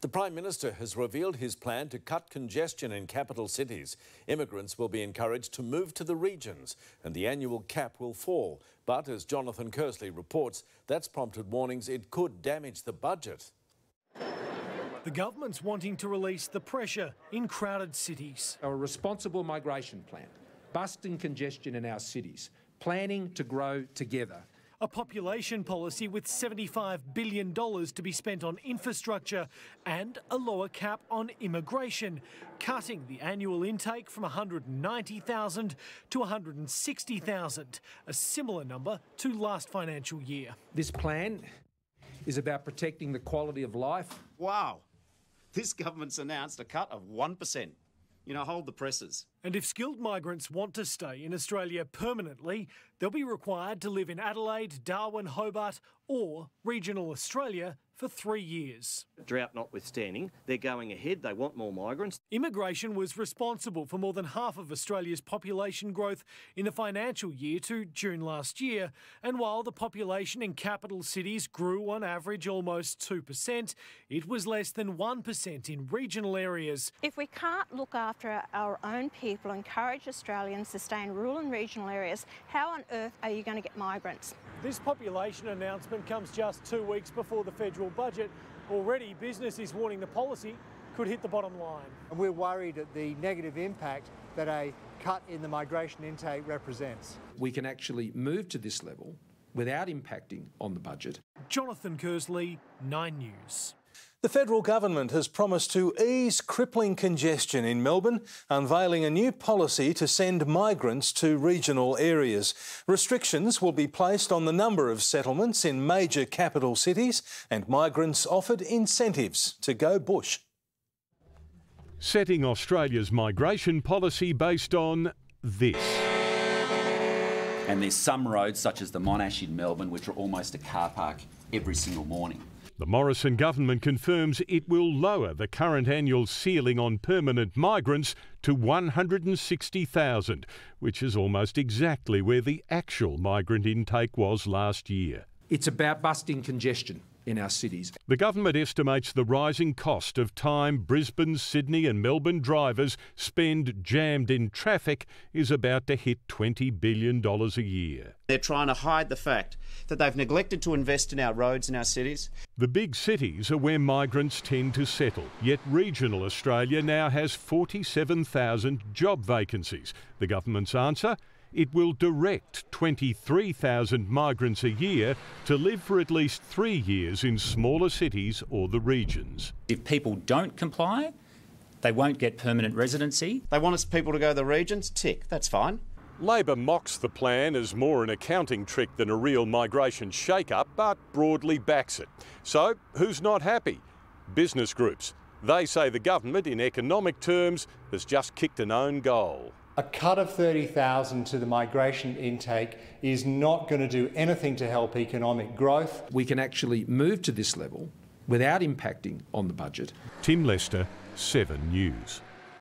The Prime Minister has revealed his plan to cut congestion in capital cities. Immigrants will be encouraged to move to the regions and the annual cap will fall. But as Jonathan Kersley reports, that's prompted warnings it could damage the budget. The government's wanting to release the pressure in crowded cities. A responsible migration plan, busting congestion in our cities, planning to grow together. A population policy with $75 billion to be spent on infrastructure and a lower cap on immigration, cutting the annual intake from 190,000 to 160,000, a similar number to last financial year. This plan is about protecting the quality of life. Wow, this government's announced a cut of 1%. You know, hold the presses. And if skilled migrants want to stay in Australia permanently, they'll be required to live in Adelaide, Darwin, Hobart or regional Australia for 3 years. Drought notwithstanding, they're going ahead. They want more migrants. Immigration was responsible for more than half of Australia's population growth in the financial year to June last year. And while the population in capital cities grew on average almost 2%, it was less than 1% in regional areas. If we can't look after our own people, encourage Australians to stay in rural and regional areas, how on earth are you going to get migrants? This population announcement comes just 2 weeks before the federal budget. Already, business is warning the policy could hit the bottom line. And we're worried at the negative impact that a cut in the migration intake represents. We can actually move to this level without impacting on the budget. Jonathan Kersley, 9 News. The federal government has promised to ease crippling congestion in Melbourne, unveiling a new policy to send migrants to regional areas. Restrictions will be placed on the number of settlements in major capital cities and migrants offered incentives to go bush. Setting Australia's migration policy based on this. And there's some roads, such as the Monash in Melbourne, which are almost a car park every single morning. The Morrison government confirms it will lower the current annual ceiling on permanent migrants to 160,000, which is almost exactly where the actual migrant intake was last year. It's about busting congestion in our cities. The government estimates the rising cost of time Brisbane, Sydney and Melbourne drivers spend jammed in traffic is about to hit $20 billion a year. They're trying to hide the fact that they've neglected to invest in our roads and our cities. The big cities are where migrants tend to settle, yet regional Australia now has 47,000 job vacancies. The government's answer? It will direct 23,000 migrants a year to live for at least 3 years in smaller cities or the regions. If people don't comply, they won't get permanent residency. They want us people to go to the regions? Tick, that's fine. Labor mocks the plan as more an accounting trick than a real migration shake-up, but broadly backs it. So, who's not happy? Business groups. They say the government, in economic terms, has just kicked an own goal. A cut of 30,000 to the migration intake is not going to do anything to help economic growth. We can actually move to this level without impacting on the budget. Tim Lester, 7 News.